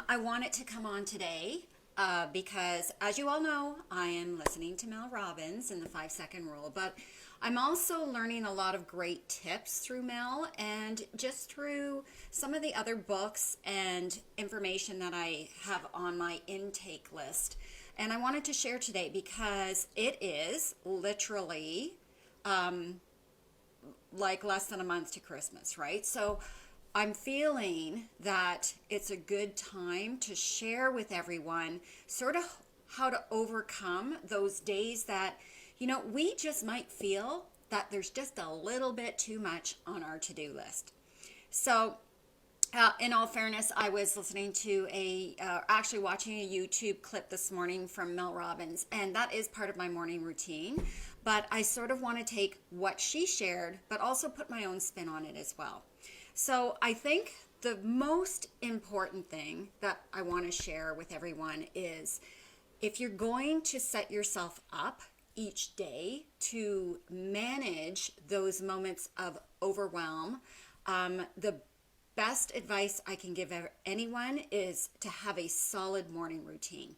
I wanted to come on today because, as you all know, I am listening to Mel Robbins and the 5 second rule, but I'm also learning a lot of great tips through Mel and just through some of the other books and information that I have on my intake list. And I wanted to share today because it is literally like less than a month to Christmas, right? So I'm feeling that it's a good time to share with everyone sort of how to overcome those days that, we just might feel that there's just a little bit too much on our to-do list. So in all fairness, I was listening to actually watching a YouTube clip this morning from Mel Robbins, and that is part of my morning routine. But I sort of want to take what she shared, but also put my own spin on it as well. So I think the most important thing that I want to share with everyone is if you're going to set yourself up each day to manage those moments of overwhelm, the best advice I can give anyone is to have a solid morning routine.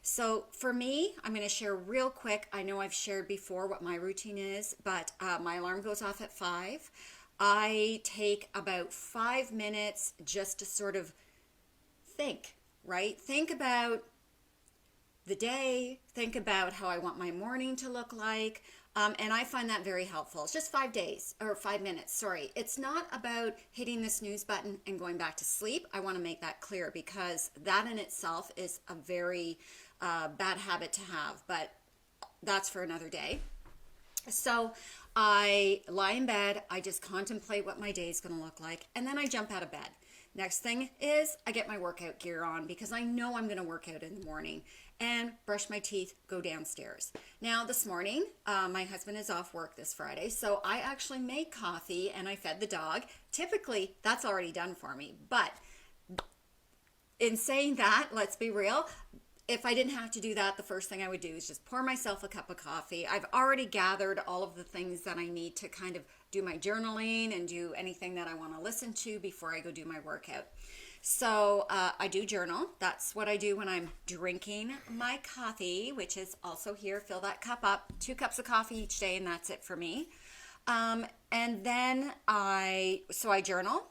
So for me, I'm going to share real quick. I know I've shared before what my routine is, but my alarm goes off at 5. I take about 5 minutes just to sort of think, right? Think about the day, think about how I want my morning to look like. And I find that very helpful. It's just 5 minutes, sorry. It's not about hitting the snooze button and going back to sleep. I want to make that clear because that in itself is a very bad habit to have, but that's for another day. So I lie in bed, I just contemplate what my day is going to look like, and then I jump out of bed. Next thing is I get my workout gear on because I know I'm going to work out in the morning and brush my teeth, go downstairs. Now this morning, my husband is off work this Friday, so I actually made coffee and I fed the dog. Typically, that's already done for me, but in saying that, let's be real, if I didn't have to do that, the first thing I would do is just pour myself a cup of coffee. I've already gathered all of the things that I need to kind of do my journaling and do anything that I want to listen to before I go do my workout. So I do journal. That's what I do when I'm drinking my coffee, which is also here. Fill that cup up. 2 cups of coffee each day, and that's it for me. And then I journal.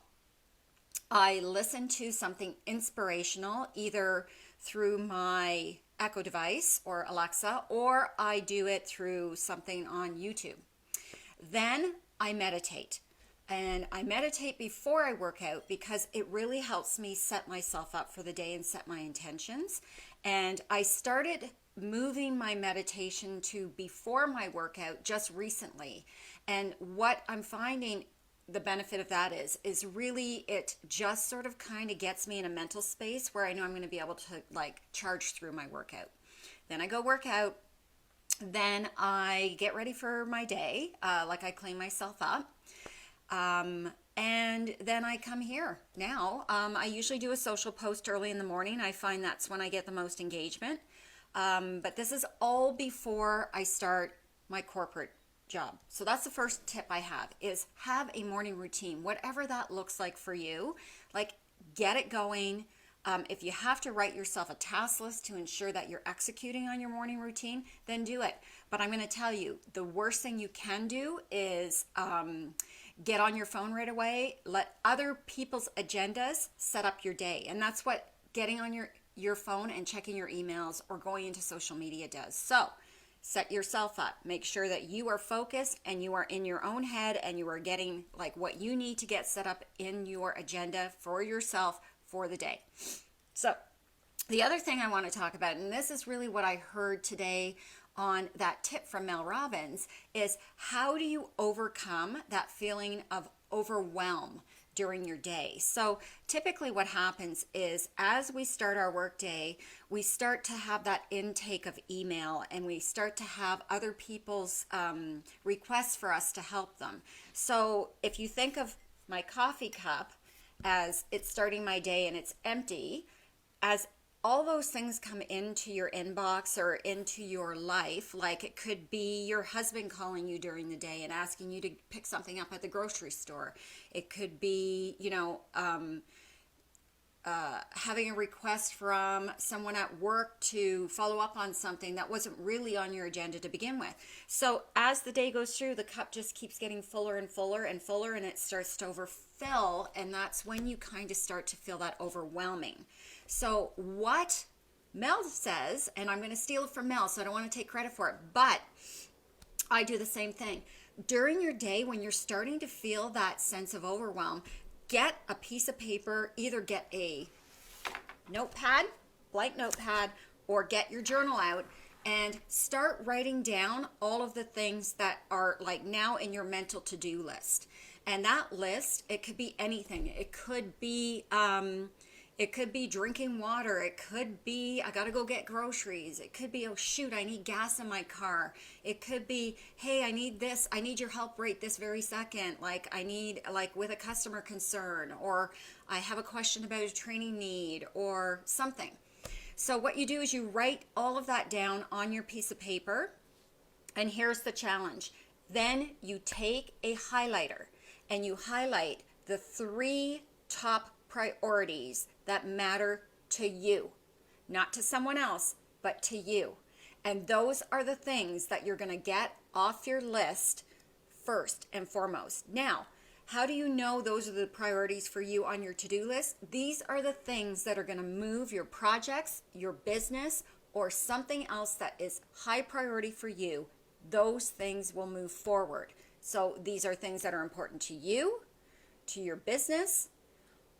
I listen to something inspirational, either through my Echo device or Alexa, or I do it through something on YouTube. Then I meditate. And I meditate before I work out because it really helps me set myself up for the day and set my intentions. And I started moving my meditation to before my workout just recently. And what I'm finding the benefit of that is really it just sort of kind of gets me in a mental space where I know I'm going to be able to like charge through my workout. Then I go work out. Then I get ready for my day, like I clean myself up. And then I come here now. I usually do a social post early in the morning. I find that's when I get the most engagement. But this is all before I start my corporate job. So that's the first tip I have a morning routine, whatever that looks like for you. Like get it going. If you have to write yourself a task list to ensure that you're executing on your morning routine, then do it. But I'm going to tell you, the worst thing you can do is get on your phone right away. Let other people's agendas set up your day. And that's what getting on your phone and checking your emails or going into social media does. So set yourself up. Make sure that you are focused and you are in your own head and you are getting like what you need to get set up in your agenda for yourself for the day. So the other thing I want to talk about, and this is really what I heard today on that tip from Mel Robbins, is how do you overcome that feeling of overwhelm during your day? So typically what happens is as we start our workday, we start to have that intake of email and we start to have other people's requests for us to help them. So if you think of my coffee cup as it's starting my day and it's empty, as all those things come into your inbox or into your life, like it could be your husband calling you during the day and asking you to pick something up at the grocery store. It could be, having a request from someone at work to follow up on something that wasn't really on your agenda to begin with. So as the day goes through, the cup just keeps getting fuller and fuller and fuller, and it starts to overfill, and that's when you kind of start to feel that overwhelming. So what Mel says, and I'm going to steal it from Mel, so I don't want to take credit for it, but I do the same thing. During your day, when you're starting to feel that sense of overwhelm, get a piece of paper, either get a notepad, blank notepad, or get your journal out and start writing down all of the things that are like now in your mental to-do list. And that list, it could be anything. It could be drinking water. It could be, I got to go get groceries. It could be, oh shoot, I need gas in my car. It could be, hey, I need this. I need your help right this very second. Like I need, like with a customer concern, or I have a question about a training need or something. So what you do is you write all of that down on your piece of paper. And here's the challenge. Then you take a highlighter and you highlight the 3 top priorities that matter to you, not to someone else, but to you. And those are the things that you're going to get off your list first and foremost. Now, how do you know those are the priorities for you on your to-do list? These are the things that are going to move your projects, your business, or something else that is high priority for you. Those things will move forward. So these are things that are important to you, to your business,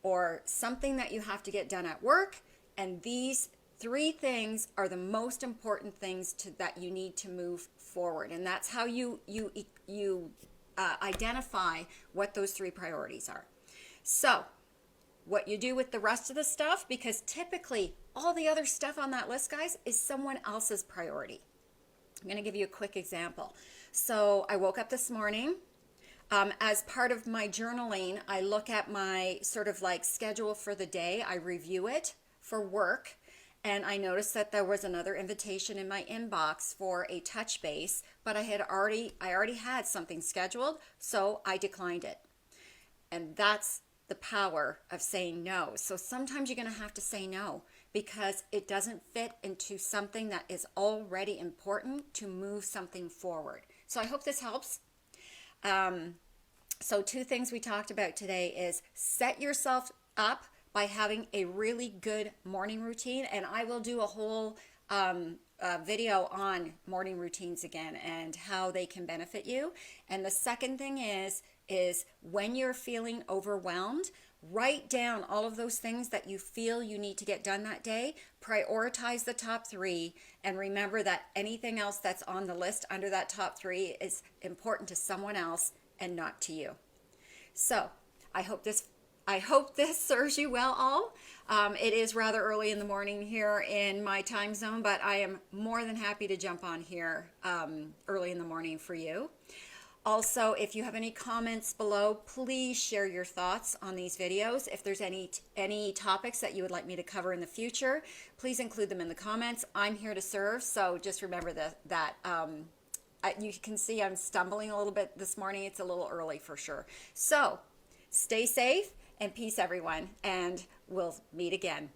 or something that you have to get done at work. And these 3 things are the most important things that you need to move forward. And that's how you identify what those 3 priorities are. So what you do with the rest of the stuff, because typically all the other stuff on that list, guys, is someone else's priority. I'm going to give you a quick example. So I woke up this morning. As part of my journaling, I look at my sort of like schedule for the day. I review it for work, and I noticed that there was another invitation in my inbox for a touch base, but I already had something scheduled, so I declined it. And that's the power of saying no. So sometimes you're going to have to say no because it doesn't fit into something that is already important to move something forward. So I hope this helps. So 2 things we talked about today is set yourself up by having a really good morning routine. And I will do a whole video on morning routines again and how they can benefit you. And the second thing is when you're feeling overwhelmed, write down all of those things that you feel you need to get done that day. Prioritize the top 3, and remember that anything else that's on the list under that top 3 is important to someone else and not to you. So I hope this serves you well all. It is rather early in the morning here in my time zone, but I am more than happy to jump on here early in the morning for you. Also, if you have any comments below, please share your thoughts on these videos. If there's any topics that you would like me to cover in the future, please include them in the comments. I'm here to serve, so just remember that you can see I'm stumbling a little bit this morning. It's a little early for sure. So stay safe and peace, everyone, and we'll meet again.